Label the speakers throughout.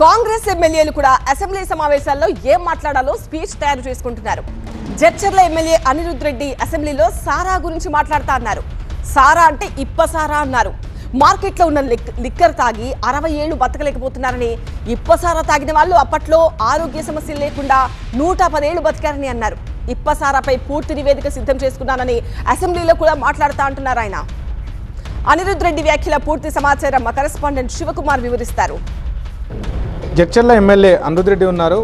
Speaker 1: కాంగ్రెస్ ఎమ్మెల్యేలు కూడా అసెంబ్లీ సమావేశాల్లో ఏం మాట్లాడాలో స్పీచ్ తయారు చేసుకుంటున్నారు. జడ్చర్ల ఎమ్మెల్యే అనిరుద్ రెడ్డి అసెంబ్లీలో సారా గురించి మాట్లాడుతా అన్నారు. సారా అంటే ఇప్పసారా అన్నారు. మార్కెట్లో ఉన్న లిక్కర్ తాగి 60 ఏళ్లు బతకలేకపోతున్నారని, ఇప్పసారా తాగిన వాళ్ళు అప్పట్లో ఆరోగ్య సమస్యలు లేకుండా 110 ఏళ్లు బతికారని అన్నారు. ఇప్పసారాపై పూర్తి నివేదిక సిద్ధం చేసుకున్నానని అసెంబ్లీలో కూడా మాట్లాడుతా అంటున్నారు ఆయన. అనిరుద్ రెడ్డి వ్యాఖ్యల పూర్తి సమాచారం మా కరెస్పాండెంట్ శివకుమార్ వివరిస్తారు.
Speaker 2: జడ్చర్ల ఎమ్మెల్యే అనిరుద్ రెడ్డి ఉన్నారు.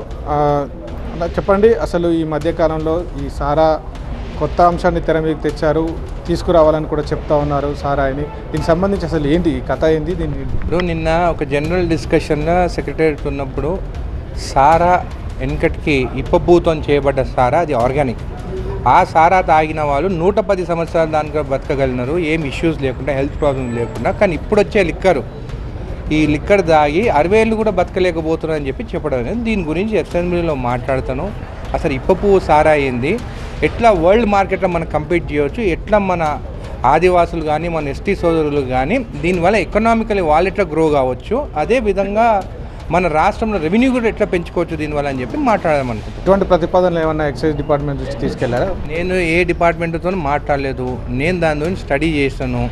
Speaker 2: చెప్పండి, అసలు ఈ మధ్యకాలంలో ఈ సారా కొత్త అంశాన్ని తెర మీదకి తెచ్చారు, తీసుకురావాలని కూడా చెప్తా ఉన్నారు సారాయిని. దీనికి సంబంధించి అసలు ఏంటి కథ ఏంటి?
Speaker 3: ఇప్పుడు నిన్న ఒక జనరల్ డిస్కషన్లో సెక్రటేరియట్ ఉన్నప్పుడు సారా వెనకటికి ఇప్పభూతం చేయబడ్డ సారా, అది ఆర్గానిక్. ఆ సారా తాగిన వాళ్ళు 110 సంవత్సరాలు దానికి బతకగలిగినారు, ఏం ఇష్యూస్ లేకుండా, హెల్త్ ప్రాబ్లమ్ లేకుండా. కానీ ఇప్పుడు వచ్చే ఈ లిక్కర్ తాగి 60 ఏళ్ళు కూడా బతకలేకపోతున్నారని చెప్పడం. దీని గురించి అసెంబ్లీలో మాట్లాడతాను. అసలు ఇప్పపు సారా ఏంది, ఎట్లా వరల్డ్ మార్కెట్లో మనం కంపీట్ చేయవచ్చు, ఎట్లా మన ఆదివాసులు కానీ మన ఎస్టీ సోదరులు కానీ దీనివల్ల ఎకనామికలీ వాళ్ళు ఎట్లా గ్రో కావచ్చు, అదేవిధంగా మన రాష్ట్రంలో రెవెన్యూ కూడా ఎట్లా పెంచుకోవచ్చు దీనివల్ల అని చెప్పి మాట్లాడదామనుకుంటున్నాను.
Speaker 2: ఇటువంటి ప్రతిపాదనలు ఏమన్నా ఎక్సైజ్ డిపార్ట్మెంట్ నుంచి తీసుకెళ్లారా?
Speaker 3: నేను ఏ డిపార్ట్మెంట్తో మాట్లాడలేదు. నేను దాని గురించి స్టడీ చేశాను.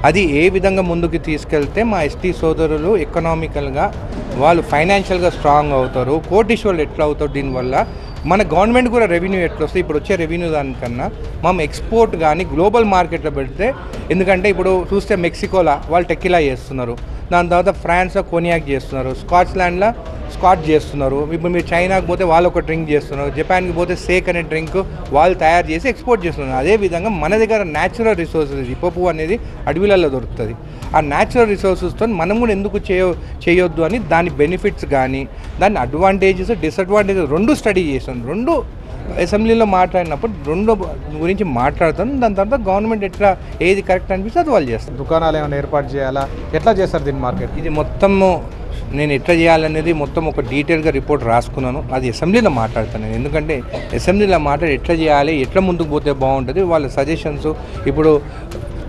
Speaker 3: అది ఏ విధంగా ముందుకు తీసుకెళ్తే మా ఎస్టీ సోదరులు ఎకనామికల్గా వాళ్ళు ఫైనాన్షియల్గా స్ట్రాంగ్ అవుతారు, కోటీశ్వర్లు ఎట్లా అవుతారు, దీనివల్ల మన గవర్నమెంట్ కూడా రెవెన్యూ ఎట్లా వస్తుంది. ఇప్పుడు వచ్చే రెవెన్యూ దానికన్నా మనం ఎక్స్పోర్ట్ కానీ గ్లోబల్ మార్కెట్లో పెడితే, ఎందుకంటే ఇప్పుడు చూస్తే మెక్సికోలో వాళ్ళు టెక్కిలా చేస్తున్నారు, దాని తర్వాత ఫ్రాన్స్లో కొనియాక్ చేస్తున్నారు, స్కాట్లాండ్లో స్కాచ్ చేస్తున్నారు, ఇప్పుడు మీరు చైనాకి పోతే వాళ్ళు ఒక డ్రింక్ చేస్తున్నారు, జపాన్కి పోతే సేక్ అనే డ్రింక్ వాళ్ళు తయారు చేసి ఎక్స్పోర్ట్ చేస్తున్నారు. అదేవిధంగా మన దగ్గర న్యాచురల్ రిసోర్సెస్, ఇప్పపు అనేది అడవిలలో దొరుకుతుంది. ఆ న్యాచురల్ రిసోర్సెస్తో మనం కూడా ఎందుకు చేయొద్దు అని దాని బెనిఫిట్స్ కానీ దాని అడ్వాంటేజెస్ డిసడ్వాంటేజెస్ రెండు స్టడీ చేస్తాను. రెండు అసెంబ్లీలో మాట్లాడినప్పుడు రెండు గురించి మాట్లాడతాను. దాని తర్వాత గవర్నమెంట్ ఎట్లా ఏది కరెక్ట్ అనిపిస్తే అది వాళ్ళు చేస్తారు.
Speaker 2: దుకాణాలు ఏమైనా ఏర్పాటు చేయాలా, ఎట్లా చేస్తారు దీని మార్కెట్?
Speaker 3: ఇది మొత్తము నేను ఎట్లా చేయాలనేది మొత్తం ఒక డీటెయిల్గా రిపోర్ట్ రాసుకున్నాను. అది అసెంబ్లీలో మాట్లాడతాను నేను. ఎందుకంటే అసెంబ్లీలో మాట్లాడి ఎట్లా చేయాలి, ఎట్లా ముందుకు పోతే బాగుంటుంది, వాళ్ళ సజెషన్స్. ఇప్పుడు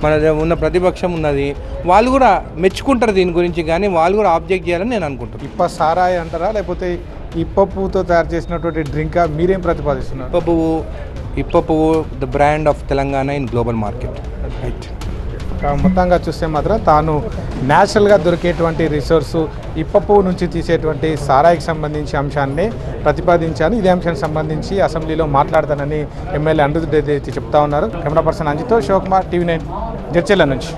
Speaker 3: మన ఉన్న ప్రతిపక్షం ఉన్నది, వాళ్ళు కూడా మెచ్చుకుంటారు దీని గురించి, కానీ వాళ్ళు కూడా ఆబ్జెక్ట్ చేయాలని నేను అనుకుంటాను.
Speaker 2: ఇప్ప సారాయి అంటారా, లేకపోతే ఇప్ప పువ్వుతో తయారు చేసినటువంటి డ్రింకా? మీరేం ప్రతిపాదిస్తున్నారు?
Speaker 3: ఇప్ప పువ్వు the brand of Telangana in global market. Right.
Speaker 2: మొత్తంగా చూస్తే మాత్రం తాను న్యాచురల్గా దొరికేటువంటి రిసోర్సు ఇప్ప పువ్వు నుంచి తీసేటువంటి సారాయికి సంబంధించి అంశాన్ని ప్రతిపాదించాను. ఇదే అంశానికి సంబంధించి అసెంబ్లీలో మాట్లాడతానని ఎమ్మెల్యే అనిరుద్ రెడ్డి చెప్తా ఉన్నారు. కెమెరా పర్సన్ అంజితో, శివకుమార్, TV9 జడ్చర్ల నుంచి.